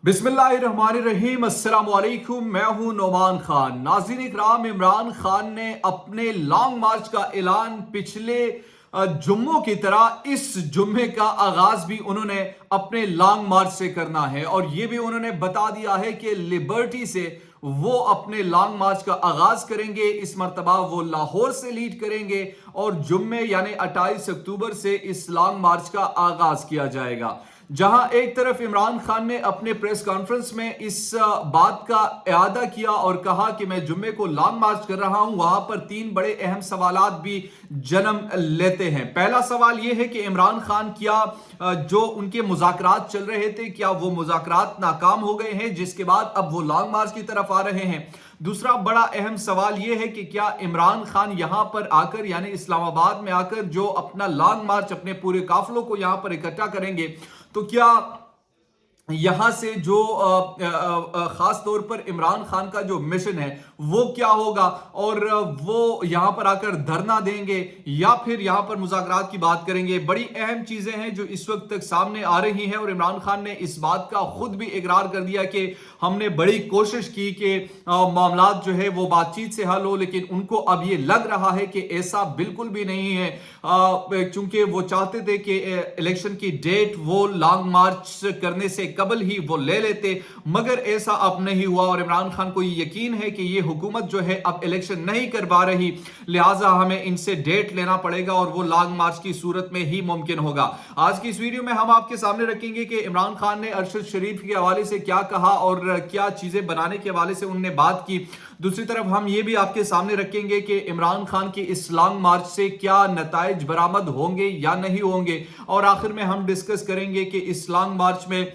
बिस्मिल्लाहिर्रहमानिर्रहीम अस्सलाम वालेकुम। मैं हूं नोमान खान। नाज़रीन इकराम, इमरान खान ने अपने लॉन्ग मार्च का ऐलान पिछले जुम्मों की तरह इस जुम्मे का आगाज भी उन्होंने अपने लॉन्ग मार्च से करना है, और ये भी उन्होंने बता दिया है कि लिबर्टी से वो अपने लॉन्ग मार्च का आगाज करेंगे। इस मर्तबा वो लाहौर से लीड करेंगे और जुम्मे यानी 28 अक्टूबर से इस लॉन्ग मार्च का आगाज किया जाएगा। जहां एक तरफ इमरान खान ने अपने प्रेस कॉन्फ्रेंस में इस बात का इआदा किया और कहा कि मैं जुम्मे को लॉन्ग मार्च कर रहा हूं, वहां पर तीन बड़े अहम सवालात भी जन्म लेते हैं। पहला सवाल यह है कि इमरान खान क्या जो उनके मुज़ाकरात चल रहे थे, क्या वो मुज़ाकरात नाकाम हो गए हैं, जिसके बाद अब वो लॉन्ग मार्च की तरफ आ रहे हैं। दूसरा बड़ा अहम सवाल यह है कि क्या इमरान खान यहां पर आकर यानी इस्लामाबाद में आकर जो अपना लॉन्ग मार्च अपने पूरे काफिलों को यहां पर इकट्ठा करेंगे, तो क्या यहां से जो खास तौर पर इमरान खान का जो मिशन है वो क्या होगा, और वो यहां पर आकर धरना देंगे या फिर यहां पर मुज़ाकरात की बात करेंगे। बड़ी अहम चीजें हैं जो इस वक्त तक सामने आ रही हैं, और इमरान खान ने इस बात का खुद भी इकरार कर दिया कि हमने बड़ी कोशिश की कि मामलात जो है वो बातचीत से हल हो, लेकिन उनको अब ये लग रहा है कि ऐसा बिल्कुल भी नहीं है, क्योंकि वो चाहते थे कि इलेक्शन की डेट वो लॉन्ग मार्च करने से कबल ही वो ले लेते, मगर ऐसा अब नहीं हुआ। और इमरान खान को ये यकीन है कि ये हुकूमत जो है अब इलेक्शन नहीं करवा रही, लिहाजा हमें इनसे डेट लेना पड़ेगा और वो लॉन्ग मार्च की सूरत में ही मुमकिन होगा। आज की इस वीडियो में हम आपके सामने रखेंगे कि इमरान खान ने अरशद शरीफ के हवाले से क्या कहा और क्या चीजें बनाने के हवाले से उन्होंने बात की। दूसरी तरफ हम ये भी आपके सामने रखेंगे कि इमरान खान की इस लॉन्ग मार्च से क्या नताइज बरामद होंगे या नहीं होंगे, और आखिर में हम डिस्कस करेंगे कि इस लॉन्ग मार्च में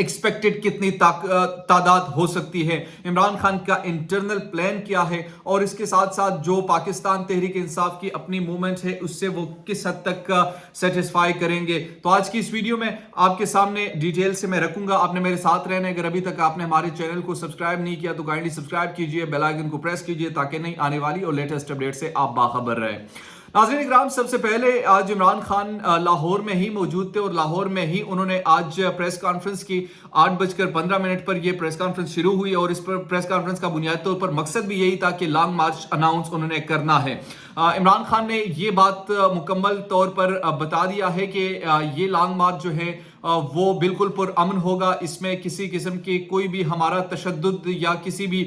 एक्सपेक्टेड कितनी तादाद हो सकती है, इमरान खान का इंटरनल प्लान क्या है, और इसके साथ साथ जो पाकिस्तान तहरीक इंसाफ की अपनी मूवमेंट है उससे वो किस हद तक सेटिस्फाई करेंगे। तो आज की इस वीडियो में आपके सामने डिटेल से मैं रखूंगा। आपने मेरे साथ रहना है। अगर अभी तक आपने हमारे चैनल को सब्सक्राइब नहीं किया तो काइंडली सब्सक्राइब कीजिए, बेल आइकन को प्रेस कीजिए ताकि नई आने वाली और लेटेस्ट अपडेट से आप बाखबर रहे। नाज़रीन इकराम, सबसे पहले आज इमरान खान लाहौर में ही मौजूद थे और लाहौर में ही उन्होंने आज प्रेस कॉन्फ्रेंस की। 8:15 पर यह प्रेस कॉन्फ्रेंस शुरू हुई और इस पर प्रेस कॉन्फ्रेंस का बुनियादी तौर पर मकसद भी यही था कि लॉन्ग मार्च अनाउंस उन्होंने करना है। इमरान खान ने ये बात मुकम्मल तौर पर बता दिया है कि ये लॉन्ग मार्च जो है वो बिल्कुल पुरअमन होगा, इसमें किसी किस्म की कोई भी हमारा तशद्दुद या किसी भी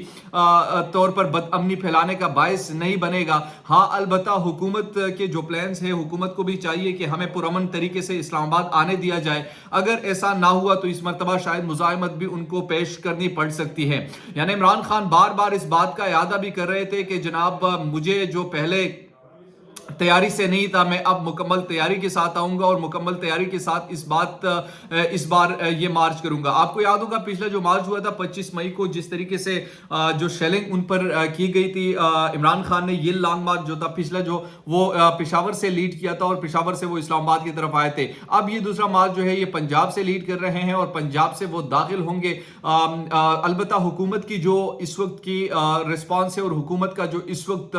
तौर पर बदअमनी फैलाने का बायस नहीं बनेगा। हाँ, अलबत्ता हुकूमत के जो प्लान्स हैं, हुकूमत को भी चाहिए कि हमें पुरअमन तरीके से इस्लामाबाद आने दिया जाए। अगर ऐसा ना हुआ तो इस मरतबा शायद मुज़ाहिमत भी उनको पेश करनी पड़ सकती है। यानी इमरान खान बार बार इस बात का इआदा भी कर रहे थे कि जनाब मुझे जो पहले तैयारी से नहीं था, मैं अब मुकम्मल तैयारी के साथ आऊंगा और मुकम्मल तैयारी के साथ इस बार ये मार्च करूंगा। आपको याद होगा पिछला जो मार्च हुआ था 25 मई को, जिस तरीके से जो शेलिंग उन पर की गई थी, इमरान खान ने ये लॉन्ग मार्च जो था पिछला जो वो पेशावर से लीड किया था और पेशावर से वो इस्लामाबाद की तरफ आए थे। अब ये दूसरा मार्च जो है ये पंजाब से लीड कर रहे हैं और पंजाब से वो दाखिल होंगे। अलबत्ता हुकूमत की जो इस वक्त की रिस्पॉन्स है और हुकूमत का जो इस वक्त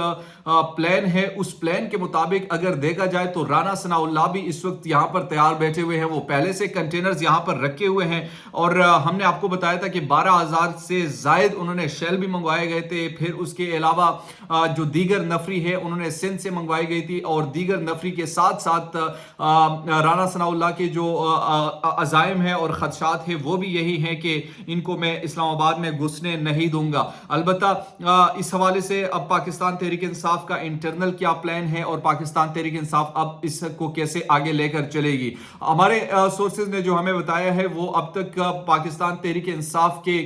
प्लान है, उस प्लान के मुताबिक अगर देखा जाए तो राना सनाउल्लाह भी इस वक्त यहां पर तैयार बैठे हुए हैं। वो पहले से कंटेनर्स यहां पर रखे हुए हैं और हमने आपको बताया था कि 12,000 से जायद उन्होंने शेल भी मंगवाए गए थे। फिर उसके अलावा जो दीगर नफरी है उन्होंने सिंध से मंगवाई गई थी, और दीगर नफरी के साथ साथ राना सनाउल्लाह के जो अज़ाइम है और खदशात है वो भी यही है कि इनको मैं इस्लामाबाद में घुसने नहीं दूंगा। अलबत्ता इस हवाले से अब पाकिस्तान तहरीक इंसाफ का इंटरनल क्या प्लान है और पाकिस्तान तहरीक इंसाफ अब इसको कैसे आगे लेकर चलेगी, हमारे सोर्सेज ने जो हमें बताया है वो अब तक पाकिस्तान तहरीक इंसाफ के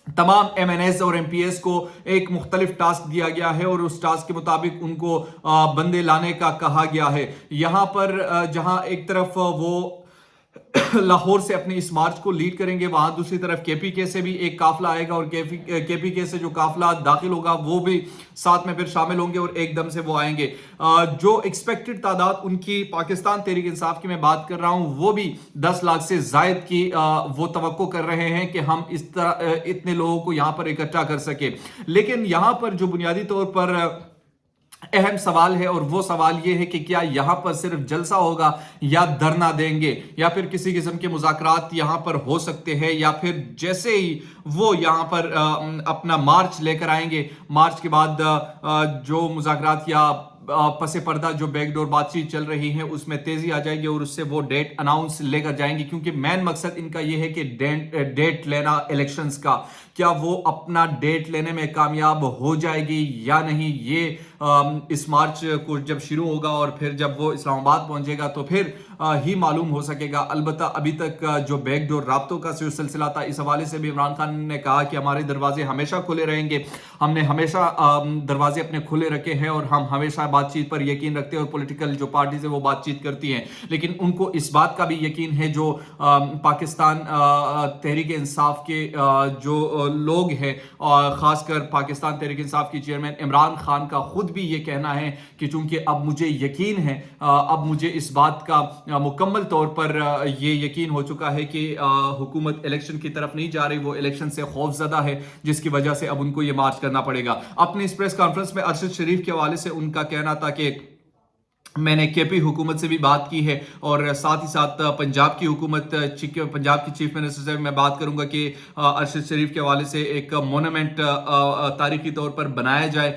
तमाम MNS और MPS को एक मुख्तलिफ टास्क दिया गया है और उस टास्क के मुताबिक उनको बंदे लाने का कहा गया है। यहाँ पर जहाँ एक तरफ वो लाहौर से अपनी इस मार्च को लीड करेंगे, वहां दूसरी तरफ KPK से भी एक काफिला आएगा और KPK से जो काफिला दाखिल होगा वो भी साथ में फिर शामिल होंगे और एकदम से वो आएंगे। जो एक्सपेक्टेड तादाद उनकी पाकिस्तान तहरीक इंसाफ की मैं बात कर रहा हूं वो भी 10 लाख से जायद की वो तवक्को कर रहे हैं कि हम इस तरह इतने लोगों को यहां पर इकट्ठा कर सके। लेकिन यहां पर जो बुनियादी तौर पर अहम सवाल है, और वो सवाल ये है कि क्या यहाँ पर सिर्फ जलसा होगा या धरना देंगे, या फिर किसी किस्म के मुज़ाकरात यहाँ पर हो सकते हैं, या फिर जैसे ही वो यहाँ पर अपना मार्च लेकर आएंगे, मार्च के बाद जो मुज़ाकरात या पसे पर्दा जो बैकडोर बातचीत चल रही है उसमें तेजी आ जाएगी और उससे वो डेट अनाउंस लेकर जाएंगे, क्योंकि मेन मकसद इनका ये है कि डेट लेना इलेक्शंस का। क्या वो अपना डेट लेने में कामयाब हो जाएगी या नहीं, ये इस मार्च को जब शुरू होगा और फिर जब वो इस्लामाबाद पहुंचेगा तो फिर ही मालूम हो सकेगा। अलबत्ता अभी तक जो बैकडोर राब्तों का सिलसिला था, इस हवाले से भी इमरान खान ने कहा कि हमारे दरवाजे हमेशा खुले रहेंगे, हमने हमेशा दरवाजे अपने खुले रखे हैं और हम हमेशा बातचीत पर यकीन रखते हैं, और पॉलिटिकल जो पार्टीज है वो बातचीत करती हैं। लेकिन उनको इस बात का भी यकीन है, जो पाकिस्तान तहरीक इंसाफ के जो लोग हैं, और खासकर पाकिस्तान तहरीक इंसाफ की चेयरमैन इमरान खान का खुद भी ये कहना है कि चूंकि अब मुझे यकीन है, अब मुझे इस बात का मुकम्मल तौर पर ये यकीन हो चुका है कि हुकूमत इलेक्शन की तरफ नहीं जा रही, वो इलेक्शन से खौफजदा है, जिसकी वजह से अब उनको ये मार्च करना पड़ेगा। अपनी इस प्रेस कॉन्फ्रेंस में अरशद शरीफ के हवाले से उनका कहना था कि मैंने केपी हुकूमत से भी बात की है, और साथ ही साथ पंजाब की हुकूमत, पंजाब की चीफ मिनिस्टर से मैं बात करूंगा कि अरशद शरीफ के हवाले से एक मोनूमेंट तारीखी तौर पर बनाया जाए,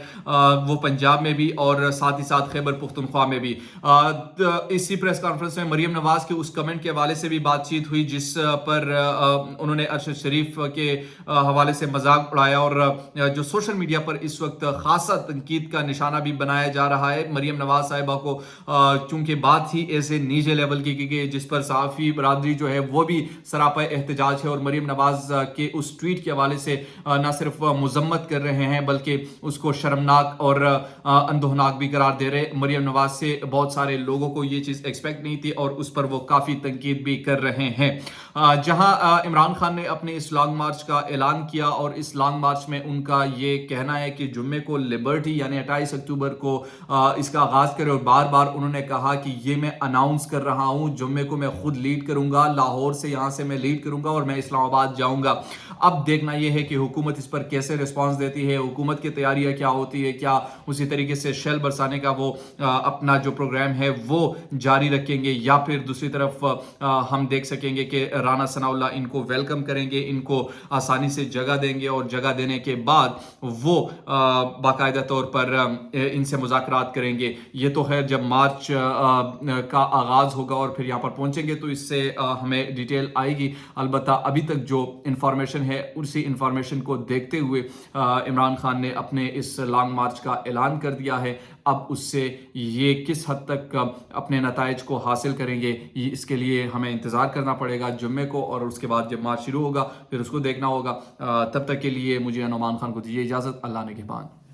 वो पंजाब में भी और साथ ही साथ खैबर पुख्तनख्वा में भी। इसी प्रेस कॉन्फ्रेंस में मरीम नवाज के उस कमेंट के हवाले से भी बातचीत हुई, जिस पर उन्होंने अरशद शरीफ के हवाले से मजाक उड़ाया, और जो सोशल मीडिया पर इस वक्त खासा तनकीद का निशाना भी बनाया जा रहा है मरीम नवाज साहिबा को, चूंकि बात ही ऐसे नीचे लेवल की जिस पर सहाफ़ी बरादरी जो है वो भी सरापा एहतजाज है, और मरीम नवाज के उस ट्वीट के हवाले से न सिर्फ मजम्मत कर रहे हैं बल्कि उसको शर्मनाक और अंदोहनाक भी करार दे रहे। मरीम नवाज से बहुत सारे लोगों को ये चीज़ एक्सपेक्ट नहीं थी और उस पर वो काफ़ी तनकीद भी कर रहे हैं। जहां इमरान खान ने अपने इस लॉन्ग मार्च का ऐलान किया, और इस लॉन्ग मार्च में उनका ये कहना है कि जुम्मे को लिबर्टी यानी 28 अक्टूबर को इसका आगाज करें, और बार बार उन्होंने कहा कि ये मैं अनाउंस कर रहा हूं, जुम्मे को मैं खुद लीड करूंगा, लाहौर से यहां से मैं लीड करूंगा और मैं इस्लामाबाद जाऊंगा। अब देखना यह है कि हुकूमत इस पर कैसे रिस्पांस देती है, हुकूमत की तैयारियां क्या होती है, क्या उसी तरीके से शेल बरसाने का वो अपना जो प्रोग्राम है वो जारी रखेंगे, या फिर दूसरी तरफ हम देख सकेंगे कि राना सनाउल्लाह इनको वेलकम करेंगे, इनको आसानी से जगह देंगे, और जगह देने के बाद वो बाकायदा तौर पर इनसे मुज़ाकरात करेंगे। ये तो है जब मार्च का आगाज होगा और फिर यहाँ पर पहुंचेंगे तो इससे हमें डिटेल आएगी। अलबत्ता अभी तक जो इंफॉर्मेशन है उसी इंफॉर्मेशन को देखते हुए इमरान खान ने अपने इस लॉन्ग मार्च का ऐलान कर दिया है। अब उससे ये किस हद तक अपने नताइज को हासिल करेंगे, इसके लिए हमें इंतज़ार करना पड़ेगा जुम्मे को, और उसके बाद जब मार्च शुरू होगा फिर उसको देखना होगा। तब तक के लिए मुझे नुमान खान को दीजिए इजाज़त। अल्लाह ने के बाद।